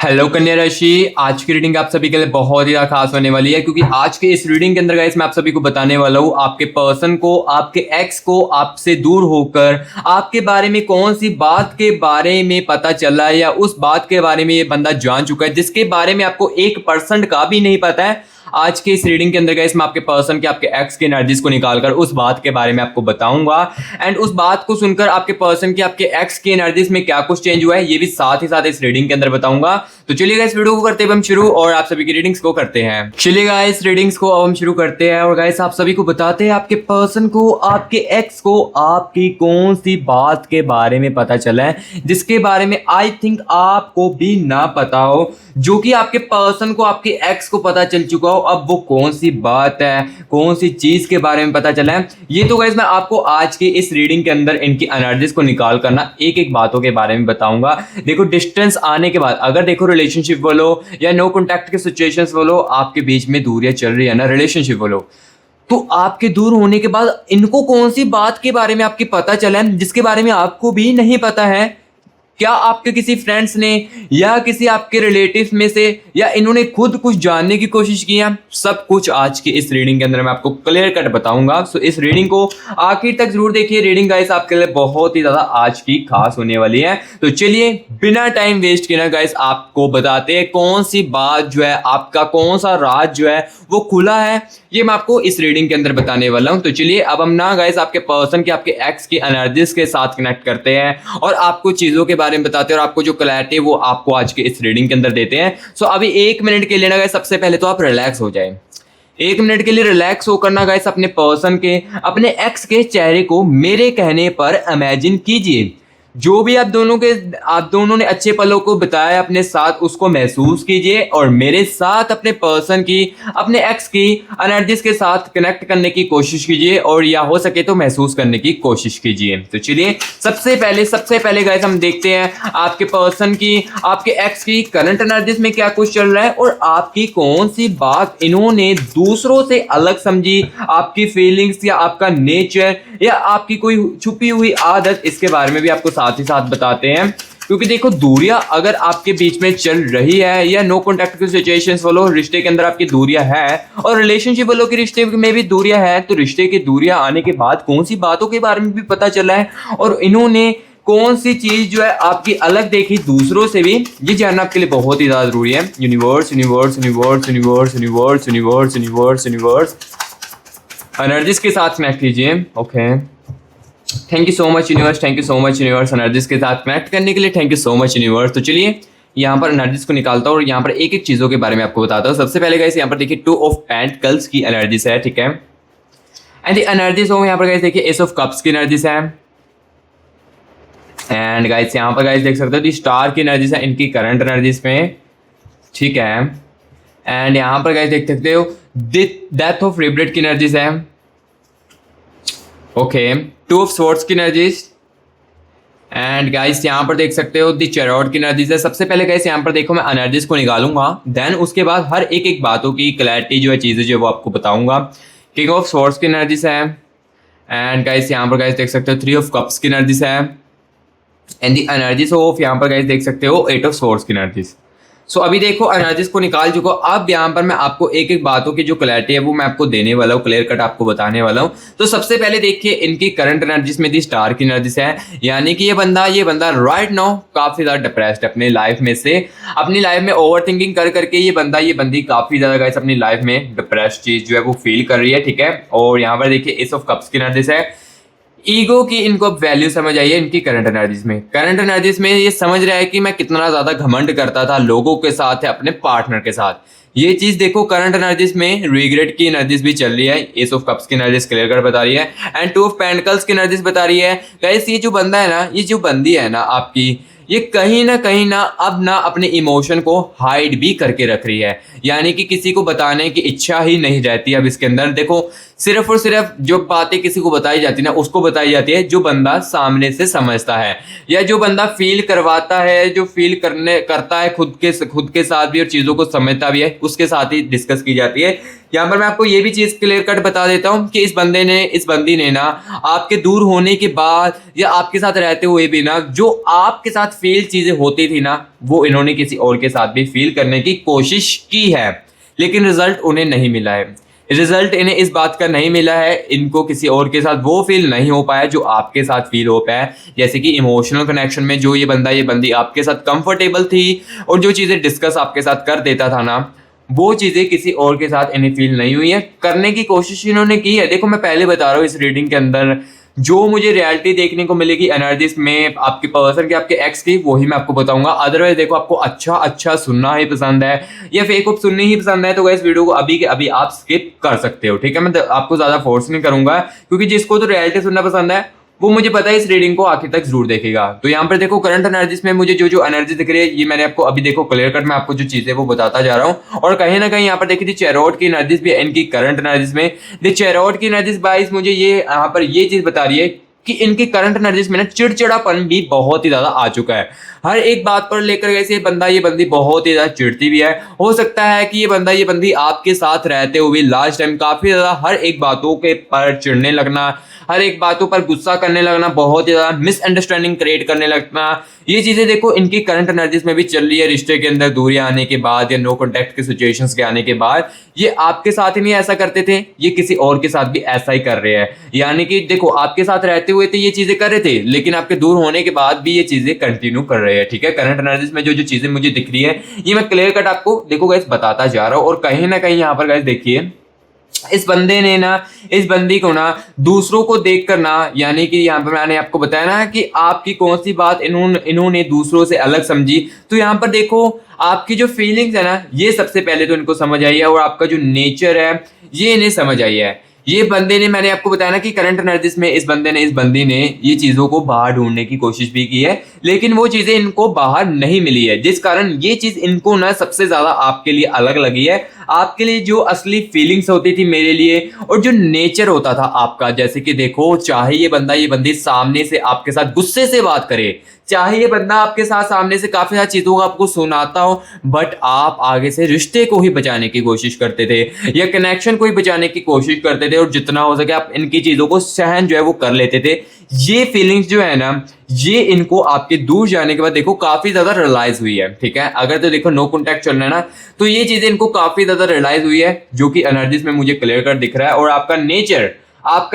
Hello कन्या राशि, आज की रीडिंग आप सभी के लिए बहुत ही ज्यादा खास होने वाली है क्योंकि आज के इस रीडिंग के अंदर गाइस मैं आप सभी को बताने वाला हूँ आपके पर्सन को, आपके एक्स को आपसे दूर होकर आपके बारे में कौन सी बात के बारे में पता चला है या उस बात के बारे में ये बंदा जान चुका है जिसके बारे में आपको 1% का भी नहीं पता है। आज के इस रीडिंग के अंदर गाइस मैं आपके पर्सन के, आपके एक्स के एनर्जीज को निकालकर उस बात के बारे में आपको बताऊंगा एंड उस बात को सुनकर आपके पर्सन के, आपके एक्स की एनर्जीज में क्या कुछ चेंज हुआ है ये भी साथ ही साथ इस रीडिंग के अंदर बताऊंगा। तो चलिए गाइस वीडियो को करते हैं हम शुरू और आप सभी की रीडिंग्स को करते हैं। चलिए गाइस रीडिंग्स को अब हम शुरू करते हैं और गाइस आप सभी को बताते हैं आपके पर्सन को, आपके एक्स को आपकी कौन सी बात के बारे में पता चला है जिसके बारे में आई थिंक आपको भी ना पता हो, जो कि आपके पर्सन को, आपके एक्स को पता चल चुका हो। अब वो कौन सी बात है, कौन सी चीज के बारे में पता चला है, ये तो गाइस मैं आपको आज के इस रीडिंग के अंदर इनकी एनर्जीज को निकाल कर ना एक एक बातों के बारे में बताऊंगा। देखो डिस्टेंस आने के बाद, अगर देखो रिलेशनशिप बोलो या नो कॉन्टैक्ट के सिचुएशंस बोलो, आपके बीच में दूरियां चल रही है ना, रिलेशनशिप बोलो, तो आपके दूर होने के बाद इनको कौन सी बात के बारे में आपके पता चला है जिसके बारे में आपको भी नहीं पता है। क्या आपके किसी फ्रेंड्स ने या किसी आपके रिलेटिव्स में से या इन्होंने खुद कुछ जानने की कोशिश की है, सब कुछ आज की इस रीडिंग के अंदर मैं आपको क्लियर कट बताऊंगा। सो इस रीडिंग को आखिर तक जरूर देखिए। रीडिंग गाइस आपके लिए बहुत ही ज्यादा आज की खास होने वाली है। तो चलिए बिना टाइम वेस्ट किए ना गाइस आपको बताते हैं कौन सी बात जो है, आपका कौन सा राज जो है वो खुला है, ये मैं आपको इस रीडिंग के अंदर बताने वाला हूं। तो चलिए अब हम ना गाइस आपके पर्सन के, आपके एक्स की एनर्जीज के साथ कनेक्ट करते हैं और आपको चीजों के बारे में बताते हैं और आपको जो क्लैरिटी है वो आपको आज के इस रीडिंग के अंदर देते हैं। सो अभी 1 मिनट के लिए ना गाइस सबसे पहले तो आप रिलैक्स हो जाए। 1 मिनट के लिए रिलैक्स होकर ना गाइस अपने पर्सन के, अपने एक्स के चेहरे को मेरे कहने पर इमेजिन कीजिए। जो भी आप दोनों ने अच्छे पलों को बिताया अपने साथ, उसको महसूस कीजिए और मेरे साथ अपने पर्सन की, अपने एक्स की एनर्जीज के साथ कनेक्ट करने की कोशिश कीजिए और या हो सके तो महसूस करने की कोशिश कीजिए। तो चलिए सबसे पहले गाइस हम देखते हैं आपके पर्सन की, आपके एक्स की करंट एनर्जीज में क्या कुछ चल रहा है और आपकी कौन सी बात इन्होंने दूसरों से अलग समझी, आपकी फीलिंग्स या आपका नेचर या आपकी कोई छुपी हुई आदत, इसके बारे में भी आपको साथ ही साथ बताते हैं। क्योंकि देखो दूरियां अगर आपके बीच में चल रही है या नो कॉन्टैक्ट की सिचुएशंस वालों रिश्ते के अंदर आपकी दूरियां है और रिलेशनशिप वालों के रिश्ते में भी दूरियां है, तो रिश्ते की दूरियां आने के बाद कौन सी बातों के बारे में भी पता चला है और इन्होंने कौन सी चीज जो है आपकी अलग देखी दूसरों से भी, ये जानना आपके लिए बहुत ही ज्यादा जरूरी है। Universe universe universe universe universe universe universe universe energies के साथ कनेक्ट कीजिए। Okay, thank you so much universe, thank you so much universe energies के साथ कनेक्ट करने के लिए, thank you so much universe. तो चलिए यहाँ पर एनर्जीज को निकालता हूँ और यहाँ पर एक एक चीजों के बारे में आपको बताता हूँ। सबसे पहले गाइस यहाँ पर देखिए 2 ऑफ पेंटिकल्स की एनर्जीज है, ठीक है, एंड एनर्जीज हो यहाँ पर गाइस देखिए एस ऑफ कप्स की एनर्जीज है एंड गाइस यहाँ पर गाइस देख सकते हो स्टार की एनर्जीज है इनकी करंट एनर्जीज में, ठीक है, एंड यहाँ पर गाइस देख सकते हो डेथ ऑफ रिब्रेट की एनर्जीज है, ओके, 2 ऑफ स्वॉर्ड्स की एनर्जीज एंड गाइस यहाँ पर देख सकते हो दी चैरोट की एनर्जीज है। सबसे पहले गाइस यहाँ पर देखो मैं एनर्जीज को निकालूंगा, देन उसके बाद हर एक एक बातों की क्लैरिटी जो है, चीजें जो है वो आपको बताऊंगा। किंग ऑफ स्वॉर्ड्स की एनर्जीज है एंड गाइस यहाँ पर गाइस देख सकते हो 3 ऑफ कप्स की एनर्जीज है एंड दी एनर्जीज ऑफ यहाँ पर गाइस देख सकते हो 8 ऑफ स्वॉर्ड्स की एनर्जीज। सो अभी देखो एनर्जीज को निकाल चुका हूं, अब यहाँ पर मैं आपको एक एक बातों की जो क्लैरिटी है वो मैं आपको देने वाला हूँ, क्लियर कट आपको बताने वाला हूँ। तो सबसे पहले देखिए इनकी करंट एनर्जीज में दी स्टार की एनर्जीज है, यानी कि ये बंदा राइट नाउ काफी ज्यादा डिप्रेस्ड है अपनी लाइफ में से, अपनी लाइफ में ओवर थिंकिंग कर करके ये बंदी काफी ज्यादा गाइस अपनी लाइफ में डिप्रेस्ड चीज जो है वो फील कर रही है, ठीक है। और यहाँ पर देखिए एस ऑफ कप्स की एनर्जीज है, ईगो की इनको अब वैल्यू समझ आई है इनकी करंट एनर्जीज में। करंट एनर्जीज में ये समझ रहा है कि मैं कितना ज्यादा घमंड करता था लोगों के साथ या अपने पार्टनर के साथ, ये चीज देखो करंट एनर्जीज में रिग्रेट की एनर्जीज भी चल रही है, एस ऑफ कप्स की एनर्जीज क्लियर कर बता रही है एंड 2 ऑफ पेंटिकल्स की एनर्जीज बता रही है। गाइस ये जो बंदा है ना, ये जो बंदी है ना आपकी, ये कहीं ना अब ना अपने इमोशन को हाइड भी करके रख रही है, यानी कि किसी को बताने की इच्छा ही नहीं रहती अब इसके अंदर। देखो सिर्फ और सिर्फ जो बातें किसी को बताई जाती है ना, उसको बताई जाती है जो बंदा सामने से समझता है, या जो बंदा फील करवाता है, जो फील करता है खुद के साथ भी और चीज़ों को समझता भी है, उसके साथ ही डिस्कस की जाती है। यहाँ पर मैं आपको ये भी चीज़ क्लियर कट बता देता हूँ कि इस बंदी ने ना आपके दूर होने के बाद या आपके साथ रहते हुए भी ना, जो आपके साथ फील चीज़ें होती थी ना, वो इन्होंने किसी और के साथ भी फील करने की कोशिश की है, लेकिन रिजल्ट उन्हें नहीं मिला है। रिजल्ट इन्हें इस बात का नहीं मिला है, इनको किसी और के साथ वो फील नहीं हो पाया जो आपके साथ फील हो पाया। जैसे कि इमोशनल कनेक्शन में जो ये बंदी आपके साथ कंफर्टेबल थी और जो चीज़ें डिस्कस आपके साथ कर देता था ना, वो चीज़ें किसी और के साथ इन्हें फील नहीं हुई है। करने की कोशिश इन्होंने की है। देखो मैं पहले बता रहा हूँ, इस रीडिंग के अंदर जो मुझे रियलिटी देखने को मिलेगी एनर्जीज में आपके पर्सन के, आपके एक्स की, वही मैं आपको बताऊंगा। अदरवाइज देखो आपको अच्छा सुनना ही पसंद है या फेक ऑफ सुननी ही पसंद है, तो गाइस वीडियो को अभी के अभी आप स्किप कर सकते हो, ठीक है। मैं आपको ज्यादा फोर्स नहीं करूंगा, क्योंकि जिसको तो रियलिटी सुनना पसंद है वो मुझे पता है इस रीडिंग को आखिर तक जरूर देखेगा। तो यहाँ पर देखो करंट एनर्जीज में मुझे जो एनर्जी दिख रही है, ये मैंने आपको अभी देखो क्लियर कट मैं आपको जो चीजें वो बताता जा रहा हूँ। और कहीं ना कहीं यहाँ पर देखिए चैरोट की एनर्जीज भी इनकी करंट एनर्जीज में, चैरोट की एनर्जीज बाइस मुझे ये यहाँ पर ये चीज बता रही है कि इनकी करंट एनर्जीज में ना चिड़चिड़ापन भी बहुत ही ज्यादा आ चुका है। हर एक बात पर लेकर गए ये बंदी बहुत ही ज्यादा चिढ़ती भी है। हो सकता है कि ये बंदी आपके साथ रहते हुए लास्ट टाइम काफी ज्यादा हर एक बातों के पर चिढ़ने लगना, हर एक बातों पर गुस्सा करने लगना, बहुत ही ज्यादा मिसअंडरस्टैंडिंग क्रिएट करने लगना, ये चीजें देखो इनकी करंट एनर्जीज में भी चल रही है। रिश्ते के अंदर दूरियां आने के बाद या नो कॉन्टैक्ट के सिचुएशंस के आने के बाद ये आपके साथ ही नहीं ऐसा करते थे, ये किसी और के साथ भी ऐसा ही कर रहे हैं। यानी कि देखो आपके साथ रहते हुए तो ये चीजें कर रहे थे, लेकिन आपके दूर होने के बाद भी ये चीजें कंटिन्यू कर रहे हैं, ठीक है। करंट एनर्जीज में जो चीजें मुझे दिख रही है ये मैं क्लियर कट आपको देखो गाइस बताता जा रहा हूं। और कहीं ना कहीं यहाँ पर गाइस देखिए इस बंदी को ना दूसरों को देखकर ना, यानी कि यहाँ पर मैंने आपको बताया ना कि आपकी कौन सी बात इन्होंने दूसरों से अलग समझी। तो यहाँ पर देखो आपकी जो फीलिंग्स है ना, ये सबसे पहले तो इनको समझ आई है, और आपका जो नेचर है ये इन्हें समझ आई है। ये बंदे ने, मैंने आपको बताया ना कि करंट एनर्जीज में इस बंदी ने ये चीजों को बाहर ढूंढने की कोशिश भी की है, लेकिन वो चीजें इनको बाहर नहीं मिली है, जिस कारण ये चीज इनको ना सबसे ज्यादा आपके लिए अलग लगी है। आपके लिए जो असली फीलिंग्स होती थी मेरे लिए और जो नेचर होता था आपका, जैसे कि देखो चाहे ये बंदी सामने से आपके साथ गुस्से से बात करे, चाहे ये बंदा आपके साथ सामने से काफी सारी चीजों को आपको सुनाता हो, बट आप आगे से रिश्ते को ही बचाने की कोशिश करते थे या कनेक्शन को ही बचाने की कोशिश करते थे, और जितना हो सके आप इनकी चीजों को सहन जो है वो कर लेते थे। ये फीलिंग्स जो है ना, ये इनको आपके दूर जाने के बाद देखो काफी ज्यादा रियलाइज हुई है, ठीक है। अगर तो देखो नो कॉन्टैक्ट चल रहा है ना, तो ये चीजें इनको काफी ज्यादा रियलाइज हुई है, जो कि एनर्जीज में मुझे क्लियर कर दिख रहा है। और आपका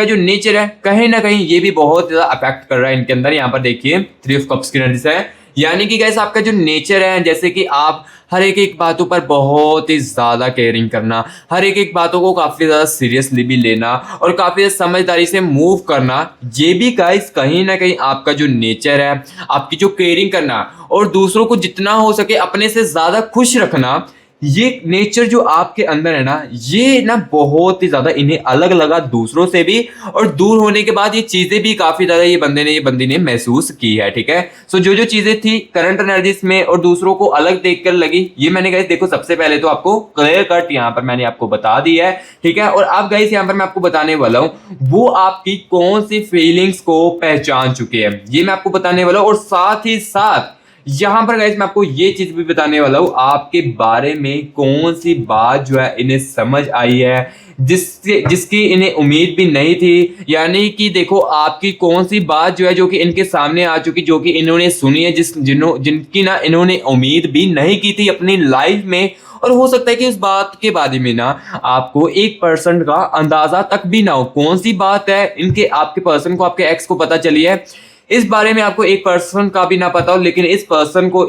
जो नेचर है कहीं ना कहीं ये भी बहुत ज्यादा अफेक्ट कर रहा है इनके अंदर। यहाँ पर देखिए 3 ऑफ कप्स की एनर्जी है, यानी कि गाइस आपका जो नेचर है, जैसे कि आप हर एक बातों पर बहुत ही ज्यादा केयरिंग करना, हर एक बातों को काफी ज्यादा सीरियसली भी लेना और काफी ज्यादा समझदारी से मूव करना, ये भी गाइस कहीं ना कहीं आपका जो नेचर है, आपकी जो केयरिंग करना और दूसरों को जितना हो सके अपने से ज्यादा खुश रखना, ये नेचर जो आपके अंदर है ना, ये ना बहुत ही ज्यादा इन्हें अलग लगा दूसरों से भी, और दूर होने के बाद ये चीजें भी काफी ज्यादा ये बंदी ने महसूस की है, ठीक है। सो जो चीजें थी करंट एनर्जीज में और दूसरों को अलग देखकर लगी, ये मैंने गाइस देखो सबसे पहले तो आपको क्लियर कट यहाँ पर मैंने आपको बता दी है, ठीक है। और अब गाइस यहाँ पर मैं आपको बताने वाला हूँ वो आपकी कौन सी फीलिंग्स को पहचान चुके हैं, ये मैं आपको बताने वाला हूँ। और साथ ही साथ यहां पर गाइस मैं आपको ये चीज भी बताने वाला हूं, आपके बारे में कौन सी बात जो है इन्हें समझ आई है जिसकी इन्हें उम्मीद भी नहीं थी। यानी कि देखो आपकी कौन सी बात जो है जो कि इनके सामने आ चुकी, जो कि इन्होंने सुनी है, जिनकी ना इन्होंने उम्मीद भी नहीं की थी अपनी लाइफ में। और हो सकता है कि उस बात के बारे में ना आपको 1% का अंदाजा तक भी ना हो, कौन सी बात है इनके आपके पर्सन को, आपके एक्स को पता चली है, इस बारे में आपको 1% का भी ना पता हो, लेकिन इस पर्सन को,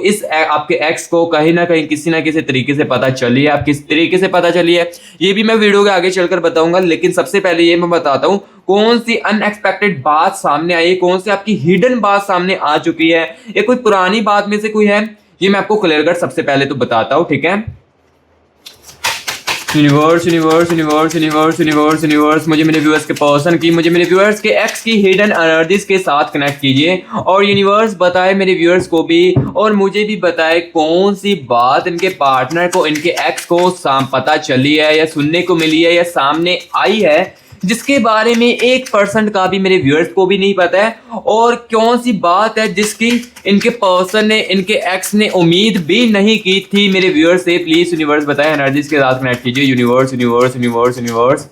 आपके एक्स को कहीं ना कहीं किसी ना किसी तरीके से पता चली है। आप किस तरीके से पता चली है ये भी मैं वीडियो के आगे चलकर बताऊंगा, लेकिन सबसे पहले ये मैं बताता हूं कौन सी अनएक्सपेक्टेड बात सामने आई है, कौन सी आपकी हिडन बात सामने आ चुकी है, या कोई पुरानी बात में से कोई है, ये मैं आपको क्लियर कर सबसे पहले तो बताता हूं, ठीक है। यूनिवर्स मुझे मेरे व्यूअर्स के पर्सन की, मुझे मेरे व्यूअर्स के एक्स की हिडन एनर्जीज के साथ कनेक्ट कीजिए, और यूनिवर्स बताए मेरे व्यूअर्स को भी और मुझे भी बताए कौन सी बात इनके पार्टनर को, इनके एक्स को पता चली है या सुनने को मिली है या सामने आई है, जिसके बारे में 1% का भी मेरे व्यूअर्स को भी नहीं पता है, और कौन सी बात है जिसकी इनके पर्सन ने, इनके एक्स ने उम्मीद भी नहीं की थी मेरे व्यूअर्स से। प्लीज यूनिवर्स बताएं, एनर्जीज के साथ कनेक्ट कीजिए। Universe universe universe universe.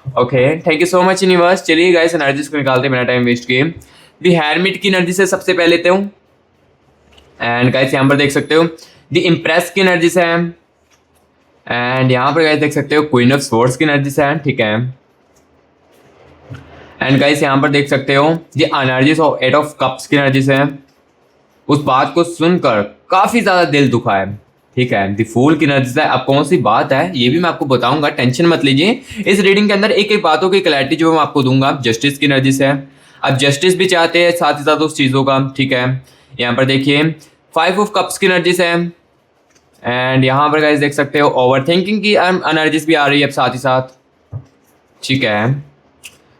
Okay, thank you so much universe. चलिए गाइस, एनर्जीज को निकालते बिना टाइम वेस्ट किए। दी हेरमिट की एनर्जी से सबसे पहले लेते हूँ, एंड गाइस यहाँ पर देख सकते हो दी इम्प्रेस की एनर्जी से है, एंड यहाँ पर गाइस देख सकते हो क्वीन ऑफ स्वॉर्ड्स की एनर्जी से है, ठीक है। एंड गाइस यहाँ पर देख सकते हो the energies of 8 of cups की एनर्जी से है। उस बात को सुनकर काफी ज्यादा दिल दुखा है, ठीक है। दी फूल की एनर्जी से अब कौन सी बात है ये भी मैं आपको बताऊंगा, टेंशन मत लीजिए। इस रीडिंग के अंदर एक एक बातों की क्लैरिटी जो मैं आपको दूंगा। जस्टिस की एनर्जी से है, अब जस्टिस भी चाहते हैं साथ ही साथ उस चीजों का, ठीक है। यहाँ पर देखिए 5 ऑफ कप्स की एनर्जी से है, एंड यहाँ पर गाइस देख सकते हो ओवर थिंकिंग की एनर्जीज भी आ रही है अब साथ ही साथ, ठीक है।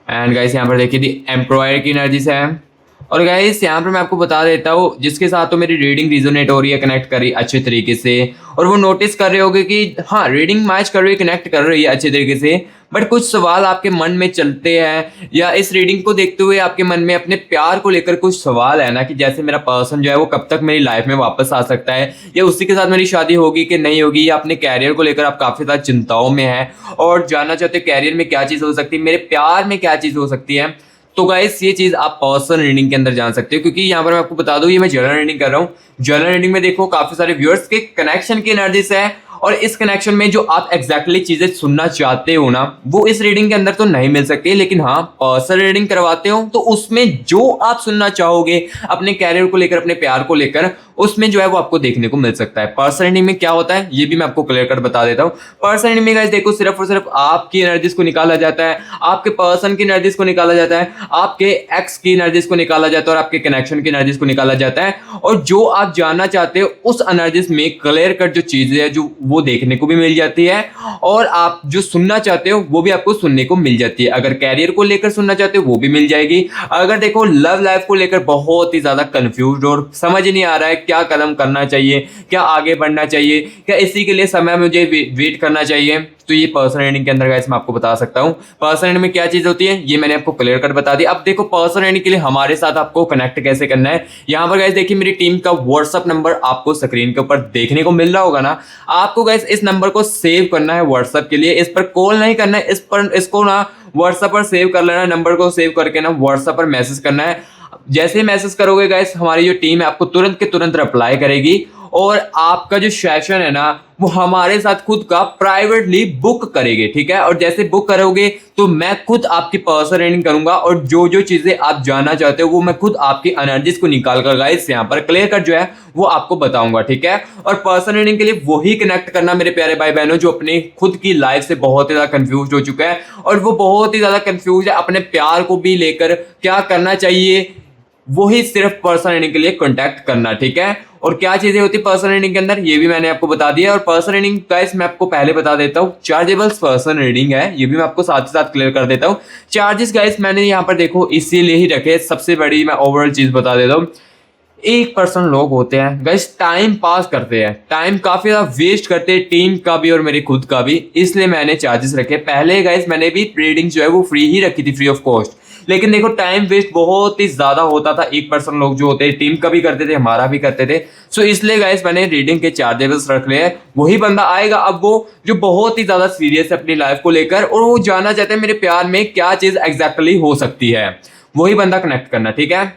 एंड गाइस यहाँ पर देखिए दी एम्प्लॉयर की एनर्जी से है। और गाइस यहाँ पर मैं आपको बता देता हूँ, जिसके साथ तो मेरी रीडिंग रिजोनेट हो रही है, कनेक्ट कर रही है अच्छे तरीके से, और वो नोटिस कर रहे होगे कि हाँ रीडिंग मैच कर रही है, कनेक्ट कर रही है अच्छे तरीके से, बट कुछ सवाल आपके मन में चलते हैं, या इस रीडिंग को देखते हुए आपके मन में अपने प्यार को लेकर कुछ सवाल है ना, कि जैसे मेरा पर्सन जो है वो कब तक मेरी लाइफ में वापस आ सकता है, या उसी के साथ मेरी शादी होगी कि नहीं होगी, या अपने कैरियर को लेकर आप काफ़ी ज़्यादा चिंताओं में है और जानना चाहते हो कैरियर में क्या चीज़ हो सकती है, मेरे प्यार में क्या चीज़ हो सकती है। तो गाइस ये चीज आप पर्सनल रीडिंग के अंदर जान सकते हो, क्योंकि यहाँ पर मैं आपको बता दूं ये मैं जनरल रीडिंग कर रहा हूँ। जनरल रीडिंग में देखो काफी सारे व्यूअर्स के कनेक्शन की एनर्जीज है, और इस कनेक्शन में जो आप एग्जैक्टली चीजें सुनना चाहते हो ना, वो इस रीडिंग के अंदर तो नहीं मिल सकती, लेकिन हाँ पर्सनल रीडिंग करवाते हो तो उसमें जो आप सुनना चाहोगे अपने कैरियर को लेकर, अपने प्यार को लेकर, उसमें जो है वो आपको देखने को मिल सकता है। पर्सनल रीडिंग में क्या होता है ये भी मैं आपको क्लियर कट बता देता हूँ। पर्सनल रीडिंग में गाइस देखो सिर्फ और सिर्फ आपकी एनर्जीज को निकाला जाता है, आपके पर्सन की एनर्जीज को निकाला जाता है, आपके एक्स की एनर्जीज को निकाला जाता है, और आपके कनेक्शन की एनर्जीज को निकाला जाता है, और जो आप जानना चाहते हो उस एनर्जीज में क्लियर कट जो चीजें है जो वो देखने को भी मिल जाती है, और आप जो सुनना चाहते हो वो भी आपको सुनने को मिल जाती है। अगर कैरियर को लेकर सुनना चाहते हो वो भी मिल जाएगी। अगर देखो लव लाइफ को लेकर बहुत ही ज्यादा कंफ्यूज और समझ नहीं आ रहा है क्या कदम करना चाहिए, क्या आगे बढ़ना चाहिए, क्या इसी के लिए समय मुझे वेट करना चाहिए, तो ये पर्सनल रीडिंग के अंदर गाइस मैं आपको बता सकता हूँ पर्सनल रीडिंग में क्या चीज होती है, ये मैंने आपको क्लियर कर बता दिया। अब देखो पर्सनल रीडिंग के लिए हमारे साथ आपको कनेक्ट कैसे करना है। यहाँ पर गाइस देखिए मेरी टीम का व्हाट्सअप नंबर आपको स्क्रीन के ऊपर देखने को मिल रहा होगा ना। आपको गाइस इस नंबर को सेव करना है व्हाट्सअप के लिए, इस पर कॉल नहीं करना है, इसको ना व्हाट्सअप पर सेव कर लेना, नंबर को सेव करके ना व्हाट्सअप पर मैसेज करना है। जैसे ही मैसेज करोगे गाइस हमारी जो टीम है आपको तुरंत के तुरंत रिप्लाई करेगी, और आपका जो सेशन है ना वो हमारे साथ खुद का प्राइवेटली बुक करेंगे, ठीक है। और जैसे बुक करोगे तो मैं खुद आपकी पर्सनल रीडिंग करूंगा, और जो जो चीजें आप जानना चाहते हो वो मैं खुद आपकी एनर्जीज को निकाल कर गाइस यहाँ पर क्लियर कर जो है वो आपको बताऊंगा, ठीक है। और पर्सनल रीडिंग के लिए वही कनेक्ट करना मेरे प्यारे भाई बहनों जो अपने खुद की लाइफ से बहुत ही ज्यादा कंफ्यूज हो चुका है, और वो बहुत ही ज्यादा कंफ्यूज है अपने प्यार को भी लेकर क्या करना चाहिए, वही सिर्फ पर्सनल रीडिंग के लिए कांटेक्ट करना, ठीक है। और क्या चीजें होती है पर्सनल रीडिंग के अंदर ये भी मैंने आपको बता दिया। और पर्सनल रीडिंग गाइस मैं आपको पहले बता देता हूँ, चार्जेबल पर्सनल रीडिंग है, ये भी मैं आपको साथ ही साथ क्लियर कर देता हूँ। चार्जेस गाइस मैंने यहाँ पर देखो इसीलिए ही रखे, सबसे बड़ी मैं ओवरऑल चीज बता देता हूँ। 1% लोग होते हैं गाइस टाइम पास करते हैं, टाइम काफी ज्यादा वेस्ट करते हैं, टीम का भी और मेरे खुद का भी, इसलिए मैंने चार्जेस रखे। पहले गाइस मैंने भी रीडिंग जो है वो फ्री ही रखी थी, फ्री ऑफ कॉस्ट, लेकिन देखो टाइम वेस्ट बहुत ही ज्यादा होता था। 1% लोग जो होते हैं टीम का भी करते थे, हमारा भी करते थे, सो इसलिए गाइस मैंने रीडिंग के चार्जेबल्स रख लिए। वही बंदा आएगा अब वो जो बहुत ही ज्यादा सीरियस है अपनी लाइफ को लेकर, और वो जानना चाहते हैं मेरे प्यार में क्या चीज एग्जैक्टली हो सकती है, वही बंदा कनेक्ट करना, ठीक है।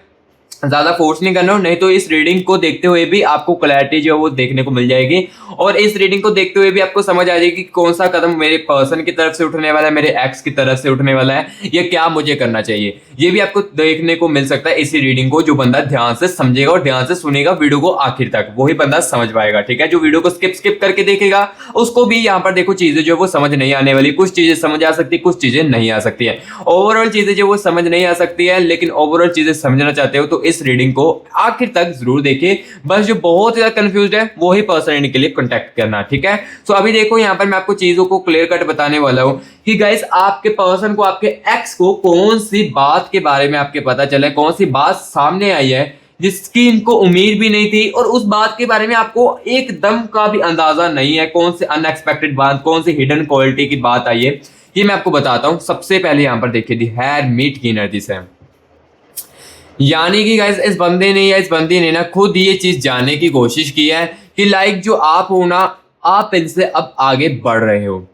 ज्यादा फोर्स नहीं करना, नहीं तो इस रीडिंग को देखते हुए भी आपको क्लैरिटी जो है वो देखने को मिल जाएगी, और इस रीडिंग को देखते हुए भी आपको समझ आ जाएगी कि कौन सा कदम मेरे पर्सन की तरफ से उठने वाला है, मेरे एक्स की तरफ से उठने वाला है, या क्या मुझे करना चाहिए। ये भी आपको देखने को मिल सकता है इसी रीडिंग को, जो बंदा ध्यान से समझेगा और ध्यान से सुनेगा वीडियो को आखिर तक, वही बंदा समझ पाएगा, ठीक है। जो वीडियो को स्किप करके देखेगा उसको भी यहाँ पर देखो चीजें जो है वो समझ नहीं आने वाली, कुछ चीजें समझ आ सकती, कुछ चीजें नहीं आ सकती है। ओवरऑल चीजें जो वो समझ नहीं आ सकती है, लेकिन ओवरऑल चीजें समझना चाहते हो तो इस रीडिंग को आखिर तक जरूर देखिए। बस जो बहुत ज्यादा कंफ्यूज है वो ही पर्सन रीडिंग के लिए कांटेक्ट करना, ठीक है। सो अभी देखो यहाँ पर मैं आपको चीजों को क्लियर कट बताने वाला हूँ कि गाइस आपके पर्सन को, आपके एक्स को कौन सी बात के बारे में आपके पता चला है, कौन सी बात सामने आई है जिसकी इनको उम्मीद भी नहीं थी, और उस बात के बारे में आपको एकदम का भी अंदाजा नहीं है, कौन से अनएक्सपेक्टेड बात, कौन सी हिडन क्वालिटी की बात आई है, ये मैं आपको बताता हूँ। सबसे पहले यहाँ पर देखिए दी हेयर मीट की एनर्जी से, यानी कि गाइस इस बंदे ने या इस बंदी ने ना खुद ये चीज जानने की कोशिश की है कि लाइक जो आप हो ना, आप इनसे अब आगे बढ़ रहे हो।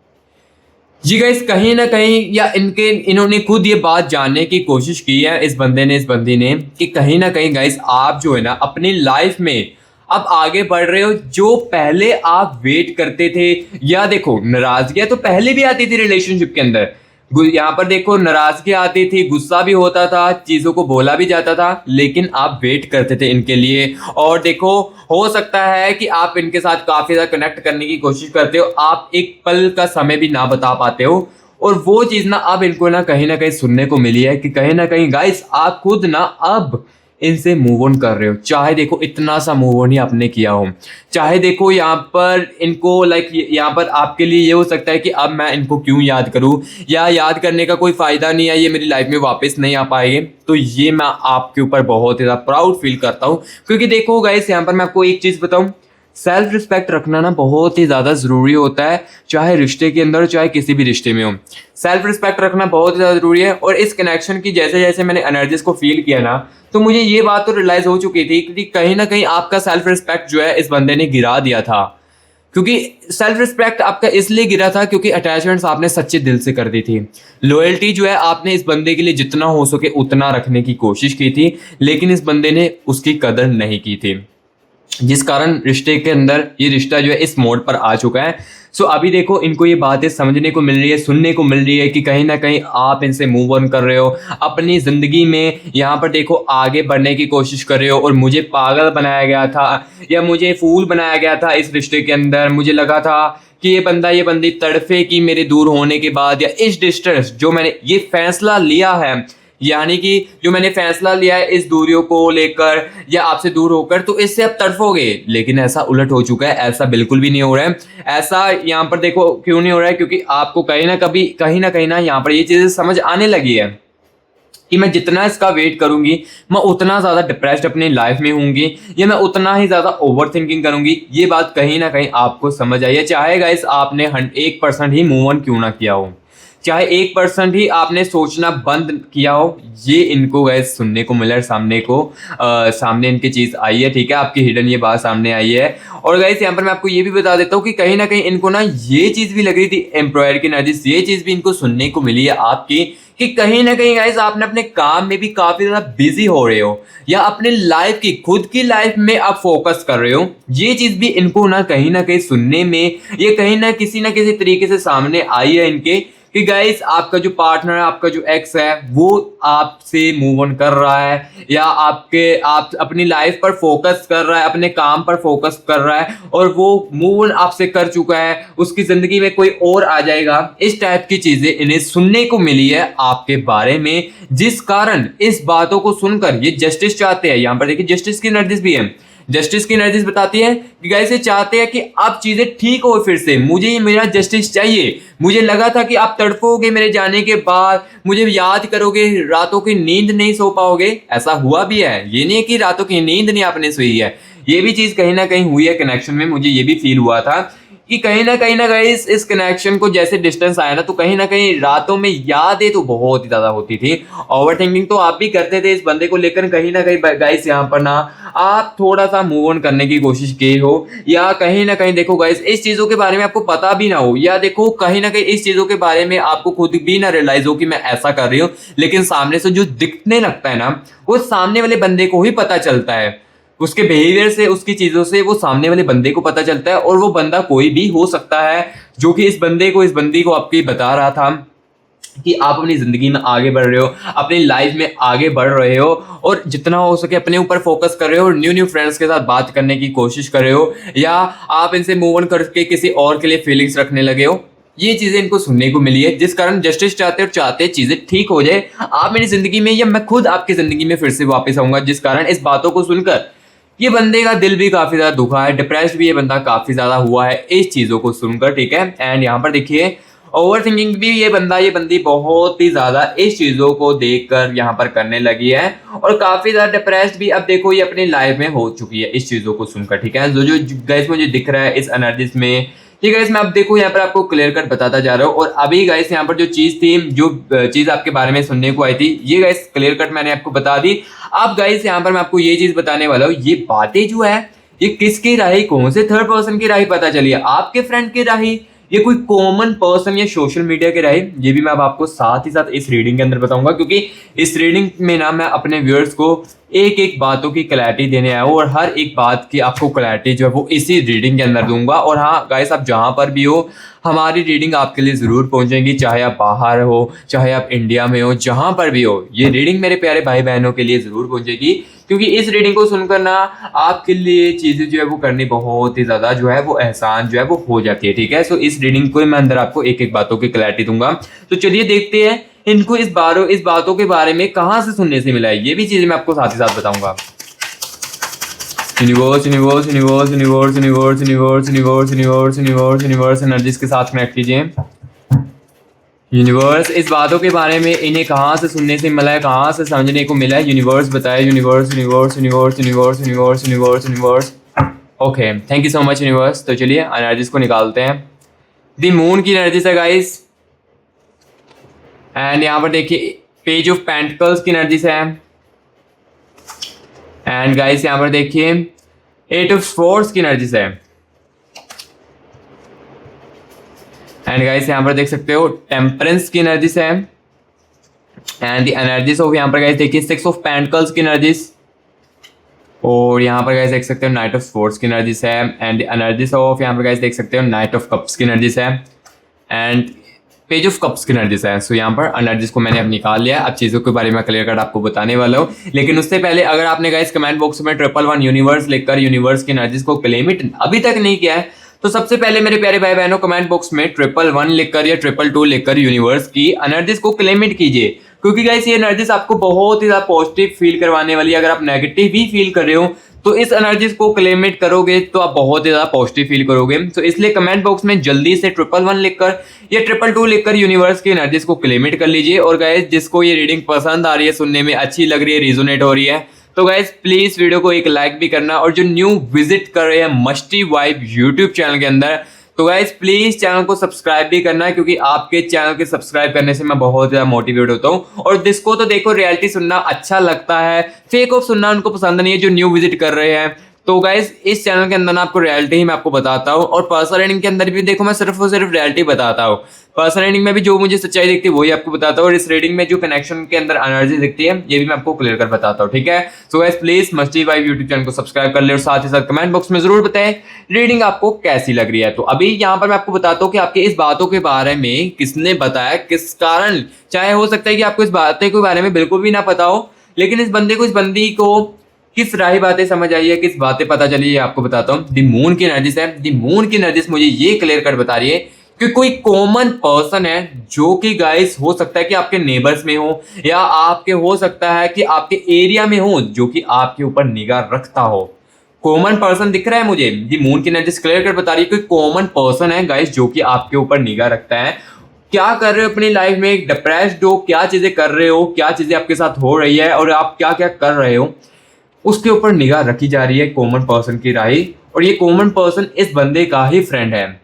जी गाइस कहीं ना कहीं या इन्होंने खुद ये बात जानने की कोशिश की है, इस बंदे ने इस बंदी ने, कि कहीं ना कहीं गाइस आप जो है ना अपनी लाइफ में अब आगे बढ़ रहे हो। जो पहले आप वेट करते थे, या देखो नाराजगियां तो पहले भी आती थी रिलेशनशिप के अंदर, यहाँ पर देखो नाराजगी आती थी, गुस्सा भी होता था, चीजों को बोला भी जाता था, लेकिन आप वेट करते थे इनके लिए। और देखो हो सकता है कि आप इनके साथ काफी ज्यादा कनेक्ट करने की कोशिश करते हो, आप एक पल का समय भी ना बता पाते हो, और वो चीज ना अब इनको ना कहीं सुनने को मिली है कि कहीं ना कहीं गाइस आप खुद ना अब इनसे मूव ऑन कर रहे हो। चाहे देखो इतना सा मूव ऑन ही आपने किया हो, चाहे देखो यहाँ पर इनको लाइक यहाँ पर आपके लिए ये हो सकता है कि अब मैं इनको क्यों याद करूँ, या याद करने का कोई फायदा नहीं है, ये मेरी लाइफ में वापस नहीं आ पाएंगे। तो ये मैं आपके ऊपर बहुत ही ज्यादा प्राउड फील करता हूँ, क्योंकि देखो गाइस यहाँ पर मैं आपको एक चीज बताऊँ, सेल्फ रिस्पेक्ट रखना ना बहुत ही ज़्यादा ज़रूरी होता है, चाहे रिश्ते के अंदर चाहे किसी भी रिश्ते में हो। सेल्फ रिस्पेक्ट रखना बहुत ही ज़्यादा ज़रूरी है। और इस कनेक्शन की जैसे जैसे मैंने एनर्जीज को फील किया ना, तो मुझे ये बात तो रियलाइज़ हो चुकी थी कि कहीं ना कहीं आपका सेल्फ रिस्पेक्ट जो है इस बंदे ने गिरा दिया था। क्योंकि सेल्फ रिस्पेक्ट आपका इसलिए गिरा था क्योंकि अटैचमेंट्स आपने सच्चे दिल से कर दी थी। लॉयल्टी जो है आपने इस बंदे के लिए जितना हो सके उतना रखने की कोशिश की थी, लेकिन इस बंदे ने उसकी कदर नहीं की थी, जिस कारण रिश्ते के अंदर ये रिश्ता जो है इस मोड पर आ चुका है। सो अभी देखो इनको ये बातें समझने को मिल रही है, सुनने को मिल रही है कि कहीं ना कहीं आप इनसे मूव ऑन कर रहे हो, अपनी ज़िंदगी में यहाँ पर देखो आगे बढ़ने की कोशिश कर रहे हो। और मुझे पागल बनाया गया था या मुझे फूल बनाया गया था इस रिश्ते के अंदर, मुझे लगा था कि ये बंदा ये बंदी तड़फे कि मेरे दूर होने के बाद, या इस डिस्टेंस जो मैंने ये फैसला लिया है, यानी कि जो मैंने फैसला लिया है इस दूरियों को लेकर या आपसे दूर होकर, तो इससे अब तड़फोगे। लेकिन ऐसा उलट हो चुका है, ऐसा बिल्कुल भी नहीं हो रहा है। ऐसा यहाँ पर देखो क्यों नहीं हो रहा है, क्योंकि आपको कहीं ना कहीं ना यहाँ पर ये चीजें समझ आने लगी है कि मैं जितना इसका वेट करूंगी मैं उतना ज्यादा डिप्रेस्ड अपनी लाइफ में होंगी, या मैं उतना ही ज्यादा ओवर थिंकिंग करूंगी। ये बात कहीं ना कहीं आपको समझ आई है, चाहे गाइस आपने 1% ही मूव ऑन क्यों ना किया हो, चाहे 1% ही आपने सोचना बंद किया हो। ये इनको गैस सुनने को मिला है, सामने इनकी चीज आई है, ठीक है, आपकी हिडन ये बात सामने आई है। और गैस यहाँ पर मैं आपको ये भी बता देता हूँ कि कहीं ना कहीं इनको ना ये चीज भी लग रही थी एम्प्लॉयर की एनर्जी, ये चीज भी इनको सुनने को मिली है आपकी, कि कहीं ना कहीं गाइस आपने अपने काम में भी काफी ज्यादा बिजी हो रहे हो, या अपने लाइफ की खुद की लाइफ में आप फोकस कर रहे हो। ये चीज भी इनको ना कहीं सुनने में, ये कहीं ना किसी तरीके से सामने आई है इनके, कि गाइस आपका जो पार्टनर है, आपका जो एक्स है, वो आपसे मूव ऑन कर रहा है, या आप अपनी लाइफ पर फोकस कर रहा है, अपने काम पर फोकस कर रहा है, और वो मूव ऑन आपसे कर चुका है, उसकी जिंदगी में कोई और आ जाएगा। इस टाइप की चीजें इन्हें सुनने को मिली है आपके बारे में, जिस कारण इस बातों को सुनकर ये जस्टिस चाहते हैं। यहाँ पर देखिए जस्टिस की एनर्जीज भी है, जस्टिस की एनर्जीज बताती है कि गाइस ये चाहते हैं कि अब चीजें ठीक हो, फिर से मुझे ये मेरा जस्टिस चाहिए। मुझे लगा था कि आप तड़पोगे मेरे जाने के बाद, मुझे याद करोगे, रातों की नींद नहीं सो पाओगे। ऐसा हुआ भी है, ये नहीं है कि रातों की नींद नहीं आपने सोई है, ये भी चीज कहीं ना कहीं हुई है कनेक्शन में। मुझे ये भी फील हुआ था कि कहीं ना गाइस इस कनेक्शन को जैसे डिस्टेंस आया ना, तो कहीं ना कहीं रातों में यादें तो बहुत ही ज्यादा होती थी। ओवर थिंकिंग तो आप भी करते थे इस बंदे को लेकर, कहीं ना कहीं गाइस यहाँ पर ना आप थोड़ा सा मूव ऑन करने की कोशिश की हो, या कहीं ना कहीं देखो गाइस इस चीजों के बारे में आपको पता भी ना हो, या देखो कहीं ना कहीं इस चीजों के बारे में आपको खुद भी ना रियलाइज हो कि मैं ऐसा कर रही हूँ, लेकिन सामने से जो दिखने लगता है ना, वो सामने वाले बंदे को ही पता चलता है। उसके बिहेवियर से, उसकी चीजों से वो सामने वाले बंदे को पता चलता है, और वो बंदा कोई भी हो सकता है, जो कि इस बंदी को आपकी बता रहा था कि आप अपनी जिंदगी में आगे बढ़ रहे हो, अपनी लाइफ में आगे बढ़ रहे हो, और जितना हो सके अपने ऊपर फोकस कर रहे हो, और न्यू फ्रेंड्स के साथ बात करने की कोशिश कर रहे हो, या आप इनसे मूव ऑन करके किसी और के लिए फीलिंग्स रखने लगे हो। ये चीजें इनको सुनने को मिली है, जिस कारण जस्टिस चाहते और चाहते चीजें ठीक हो जाए आप मेरी जिंदगी में, या मैं खुद आपकी जिंदगी में फिर से वापस आऊंगा। जिस कारण इस बातों को सुनकर ये बंदे का दिल भी काफी ज्यादा दुखा है, डिप्रेस्ड भी ये बंदा काफी ज्यादा हुआ है इस चीजों को सुनकर, ठीक है। एंड यहाँ पर देखिए ओवर थिंकिंग भी ये बंदी बहुत ही ज्यादा इस चीजों को देखकर यहाँ पर करने लगी है, और काफी ज्यादा डिप्रेस्ड भी अब देखो ये अपनी लाइफ में हो चुकी है इस चीजों को सुनकर, ठीक है। जो गाइस मुझे दिख रहा है इस एनर्जीज में, ठीक है गाइस, मैं अब देखो यहाँ पर आपको क्लियर कट बताता जा रहा हूँ। और अभी गाइस यहाँ पर जो चीज थी, जो चीज आपके बारे में सुनने को आई थी, ये गाइस क्लियर कट मैंने आपको बता दी। अब गाइस यहाँ पर मैं आपको ये चीज बताने वाला हूँ, ये बातें जो है ये किसकी राय, कौन से थर्ड पर्सन की राय पता चली है, आपके फ्रेंड की राय, ये कोई कॉमन पर्सन या सोशल मीडिया के राय, ये भी मैं अब आपको साथ ही साथ इस रीडिंग के अंदर बताऊंगा। क्योंकि इस रीडिंग में ना मैं अपने व्यूअर्स को एक एक बातों की क्लैरिटी देने आया हूँ और हर एक बात की आपको क्लैरिटी जो है वो इसी रीडिंग के अंदर दूंगा। और हाँ गाइस, आप जहां पर भी हो, हमारी रीडिंग आपके लिए जरूर पहुंचेगी, चाहे आप बाहर हो, चाहे आप इंडिया में हो, जहां पर भी हो, ये रीडिंग मेरे प्यारे भाई बहनों के लिए जरूर पहुंचेगी। क्योंकि इस रीडिंग को सुनकर ना आपके लिए चीजें जो है वो करनी बहुत ही ज्यादा जो है वो आसान जो है वो हो जाती है। ठीक है, सो इस रीडिंग को मैं अंदर आपको एक एक बातों की क्लैरिटी दूंगा। तो चलिए देखते हैं इनको इस बातों के बारे में कहां से सुनने से मिला है, ये भी चीजें मैं आपको साथ ही साथ बताऊंगा। Universe universe universe universe universe universe universe universe universe universe energies के साथ कनेक्ट कीजिए। यूनिवर्स, इस बातों के बारे में इन्हें कहाँ से सुनने से मिला है, कहाँ से समझने को मिला है, यूनिवर्स बताए। Universe universe universe universe universe universe universe. Okay, thank you so much universe. तो चलिए एनर्जीज को निकालते हैं। दी मून की एनर्जीज है गाइस, एंड यहाँ पर देखिए पेज ऑफ पेंटिकल्स की एनर्जीज है, एंड गाइस यहाँ पर देखिए एट ऑफ स्वॉर्ड्स की एनर्जीज है, एंड गाइस यहाँ पर देख सकते हो टेम्परेंस की एनर्जीज है, एंड द एनर्जीज ऑफ यहाँ पर गाइस देखिए सिक्स ऑफ पेंटिकल्स की एनर्जीज, और यहाँ पर गाइस देख सकते हो नाइट ऑफ स्वॉर्ड्स की एनर्जीज है, एंड द एनर्जीज ऑफ यहाँ पर गाइस देख सकते हो नाइट ऑफ कप्स की एनर्जीज है, एंड पेज ऑफ कप्स की एनर्जीज है। सो यहाँ पर एनर्जीज को मैंने अब निकाल लिया। अब चीज़ों के बारे में क्लियर कट आपको बताने वाला हूँ, लेकिन उससे पहले अगर आपने गाइस कमेंट बॉक्स में 111 यूनिवर्स लिखकर यूनिवर्स की एनर्जीज को क्लेम इट अभी तक नहीं किया है, तो सबसे पहले मेरे प्यारे भाई बहनों कमेंट बॉक्स में 111 लिखकर या 222 लिखकर यूनिवर्स की एनर्जीज को क्लेम इट कीजिए। क्योंकि गाइस ये एनर्जीज आपको बहुत ही ज्यादा पॉजिटिव फील करवाने वाली है। अगर आप नेगेटिव भी फील कर रहे हो तो इस एनर्जीज को क्लेमेट करोगे तो आप बहुत ही ज्यादा पॉजिटिव फील करोगे। तो इसलिए कमेंट बॉक्स में जल्दी से 111 लिखकर या 222 लिखकर यूनिवर्स की एनर्जीज को क्लेमेट कर लीजिए। और गाइस जिसको ये रीडिंग पसंद आ रही है, सुनने में अच्छी लग रही है, रिजोनेट हो रही है, तो गाइस प्लीज वीडियो को एक लाइक भी करना। और जो न्यू विजिट कर रहे हैं मस्टी वाइब यूट्यूब चैनल के अंदर, तो गाइस प्लीज चैनल को सब्सक्राइब भी करना है, क्योंकि आपके चैनल के सब्सक्राइब करने से मैं बहुत ज्यादा मोटिवेट होता हूँ। और जिसको तो देखो रियलिटी सुनना अच्छा लगता है, फेक ऑफ सुनना उनको पसंद नहीं है, जो न्यू विजिट कर रहे हैं, तो गाइस इस चैनल के अंदर ना आपको रियलिटी ही मैं आपको बताता हूँ। और पर्सनल रीडिंग के अंदर भी देखो मैं सिर्फ और सिर्फ रियलिटी बताता हूँ। पर्सनल रीडिंग में भी जो मुझे सच्चाई दिखती है वही आपको बताता हूँ, और इस रीडिंग में जो कनेक्शन के अंदर एनर्जी दिखती है ये भी मैं आपको क्लियर कर बताता हूँ। ठीक है, सो गाइस प्लीज मस्ती वाइब यूट्यूब चैनल को सब्सक्राइब कर ले, और साथ ही साथ कमेंट बॉक्स में जरूर बताएं रीडिंग आपको कैसी लग रही है। तो अभी यहाँ पर मैं आपको बताता हूँ कि आपके इस बातों के बारे में किसने बताया, किस कारण। चाहे हो सकता है कि आपको इस बातें के बारे में बिल्कुल भी ना पता हो, लेकिन इस बंदी को किस राही बातें समझ आई है, किस बातें पता चली है, आपको बताता हूँ। दी मून की एनर्जीज है, दी मून की एनर्जीज मुझे ये क्लियर कट बता रही है कि कोई कॉमन पर्सन है जो कि गाइस हो सकता है कि आपके नेबर्स में हो, या आपके हो सकता है कि आपके एरिया में हो, जो कि आपके ऊपर निगाह रखता हो। कॉमन पर्सन दिख रहा है मुझे, दी मून की एनर्जीज क्लियर कट बता रही है कोई कॉमन पर्सन है गाइस जो कि आपके ऊपर निगाह रखता है। क्या कर रहे हो अपनी लाइफ में, डिप्रेस्ड हो, क्या चीजें कर रहे हो, क्या चीजें आपके साथ हो रही है, और आप क्या क्या कर रहे हो, उसके ऊपर निगाह रखी जा रही है कॉमन पर्सन की राही। और ये कॉमन पर्सन इस बंदे का ही फ्रेंड है,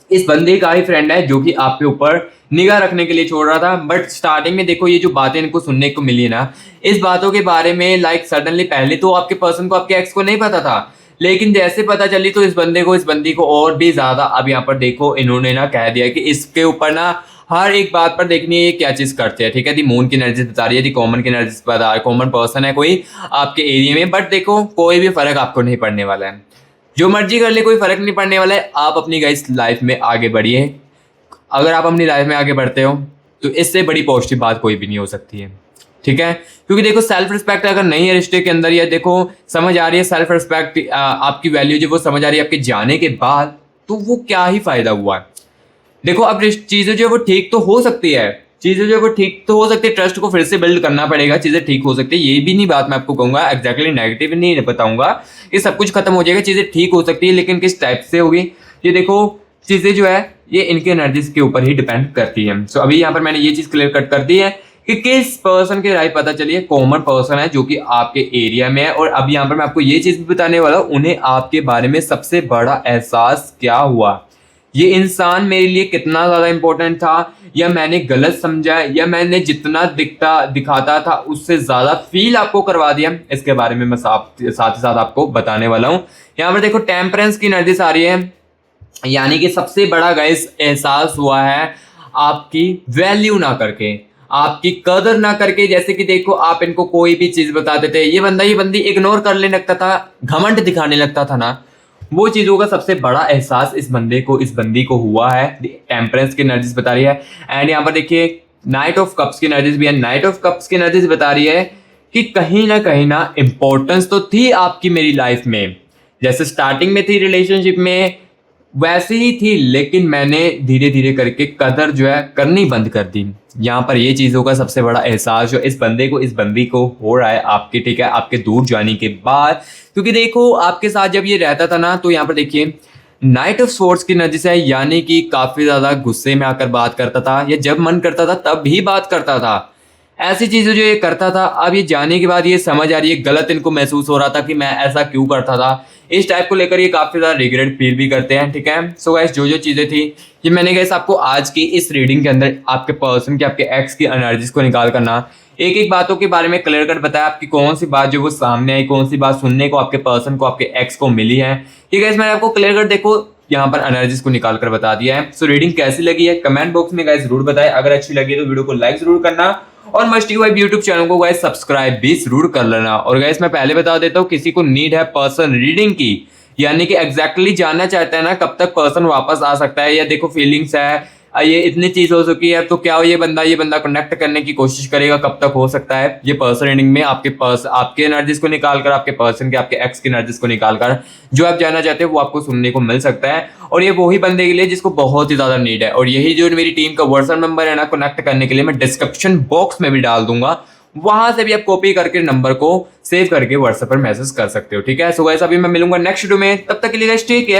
इस बंदे का ही फ्रेंड है जो कि आपके ऊपर निगाह रखने के लिए छोड़ रहा था। बट स्टार्टिंग में देखो ये जो बातें इनको सुनने को मिली ना, इस बातों के बारे में लाइक सडनली पहले तो आपके पर्सन को, आपके एक्स को नहीं पता था, लेकिन जैसे पता चली तो इस बंदी को और भी ज्यादा अब यहाँ पर देखो इन्होंने ना कह दिया कि इसके ऊपर ना हर एक बात पर देखनी है ये क्या चीज करते हैं। ठीक है, दी मून की एनर्जी बता रही है, दी कॉमन की एनर्जी बता रही है, कॉमन पर्सन है कोई आपके एरिया में। बट देखो कोई भी फर्क आपको नहीं पड़ने वाला है, जो मर्जी कर ले कोई फर्क नहीं पड़ने वाला है। आप अपनी गाइस लाइफ में आगे बढ़िए। अगर आप अपनी लाइफ में आगे बढ़ते हो तो इससे बड़ी पॉजिटिव बात कोई भी नहीं हो सकती है। ठीक है, क्योंकि देखो सेल्फ रिस्पेक्ट अगर नहीं है रिश्ते के अंदर, या देखो समझ आ रही है सेल्फ रिस्पेक्ट, आपकी वैल्यू जो वो समझ आ रही है आपके जाने के बाद, तो वो क्या ही फायदा हुआ है। देखो अब चीजें जो है वो ठीक तो हो सकती है, चीजें जो है वो ठीक तो हो सकती है, ट्रस्ट को फिर से बिल्ड करना पड़ेगा, चीजें ठीक हो सकती है, ये भी नहीं बात मैं आपको कहूंगा, एग्जैक्टली नेगेटिव नहीं बताऊंगा, ये सब कुछ खत्म हो जाएगा, चीजें ठीक हो सकती है, लेकिन किस टाइप से होगी ये देखो चीजें जो है ये इनके एनर्जीज के ऊपर ही डिपेंड करती है। सो अभी यहाँ पर मैंने ये चीज क्लियर कट कर दी है कि किस पर्सन की राय पता चली है, कॉमन पर्सन है जो कि आपके एरिया में है। और अब यहाँ पर मैं आपको ये चीज भी बताने वाला हूँ, उन्हें आपके बारे में सबसे बड़ा एहसास क्या हुआ, ये इंसान मेरे लिए कितना ज्यादा इंपॉर्टेंट था, या मैंने गलत समझा, या मैंने जितना दिखाता था उससे ज्यादा फील आपको करवा दिया, इसके बारे में मैं साथ ही साथ आपको बताने वाला हूँ। यहाँ पर देखो टेम्परेंस की एनर्जी आ रही है, यानी कि सबसे बड़ा गाइस एहसास हुआ है आपकी वैल्यू ना करके, आपकी कदर ना करके। जैसे कि देखो आप इनको कोई भी चीज बताते थे, ये बंदा ये बंदी इग्नोर करने लगता था, घमंड दिखाने लगता था ना, वो चीजों का सबसे बड़ा एहसास इस बंदे को, इस बंदी को हुआ है। टेम्परेंस की एनर्जीज बता रही है। एंड यहाँ पर देखिए नाइट ऑफ कप्स की एनर्जीज भी है। नाइट ऑफ कप्स की एनर्जीज बता रही है कि कहीं ना इंपॉर्टेंस तो थी आपकी मेरी लाइफ में, जैसे स्टार्टिंग में थी रिलेशनशिप में वैसे ही थी, लेकिन मैंने धीरे धीरे करके कदर जो है करनी बंद कर दी। यहाँ पर ये चीजों का सबसे बड़ा एहसास जो इस बंदे को, इस बंदी को हो रहा है आपके, ठीक है, आपके दूर जाने के बाद। क्योंकि देखो आपके साथ जब ये रहता था ना, तो यहाँ पर देखिए नाइट ऑफ स्वॉर्ड्स की एनर्जी से है, यानी कि काफी ज्यादा गुस्से में आकर बात करता था, या जब मन करता था तब भी बात करता था, ऐसी चीजें जो ये करता था। अब ये जाने के बाद ये समझ आ रही है, गलत इनको महसूस हो रहा था कि मैं ऐसा क्यों करता था। इस टाइप को लेकर ये काफी ज्यादा रिग्रेट फील भी करते हैं, ठीक है। सो गाइस जो चीजें थी ये मैंने गाइस आपको आज की इस रीडिंग के अंदर आपके पर्सन की, आपके एक्स की एनर्जीज को निकाल करना एक एक बातों के बारे में क्लियर कट बताया, आपकी कौन सी बात जो वो सामने आई, कौन सी बात सुनने को आपके पर्सन को, आपके एक्स को मिली है। ठीक है, मैंने आपको क्लियर कट देखो यहाँ पर एनर्जीज को निकाल कर बता दिया है। सो रीडिंग कैसी लगी है कमेंट बॉक्स में गाइस जरूर बताएं। अगर अच्छी लगी तो वीडियो को लाइक जरूर करना, और must you vibe YouTube channel को गाइस सब्सक्राइब भी जरूर कर लेना। और गाइस मैं पहले बता देता हूँ, किसी को नीड है पर्सन रीडिंग की, यानी कि एग्जैक्टली जानना चाहता है ना कब तक पर्सन वापस आ सकता है, या देखो फीलिंग्स है, ये इतनी चीज हो चुकी है, तो क्या ये बंदा कनेक्ट करने की कोशिश करेगा, कब तक हो सकता है। ये पर्सन रीडिंग में आपके एनर्जीज को निकाल कर, आपके पर्सन के, आपके एक्स की एनर्जीज को निकाल कर जो आप जानना चाहते हैं वो आपको सुनने को मिल सकता है। और ये वही बंदे के लिए जिसको बहुत ही ज्यादा नीड है। और यही जो मेरी टीम का व्हाट्सएप नंबर है ना कनेक्ट करने के लिए, मैं डिस्क्रिप्शन बॉक्स में भी डाल दूंगा, वहां से भी आप कॉपी करके नंबर को सेव करके व्हाट्सएप पर मैसेज कर सकते हो। ठीक है, सो गाइस अभी मैं मिलूंगा नेक्स्ट वीडियो में, तब तक के लिए गाइस टेक केयर।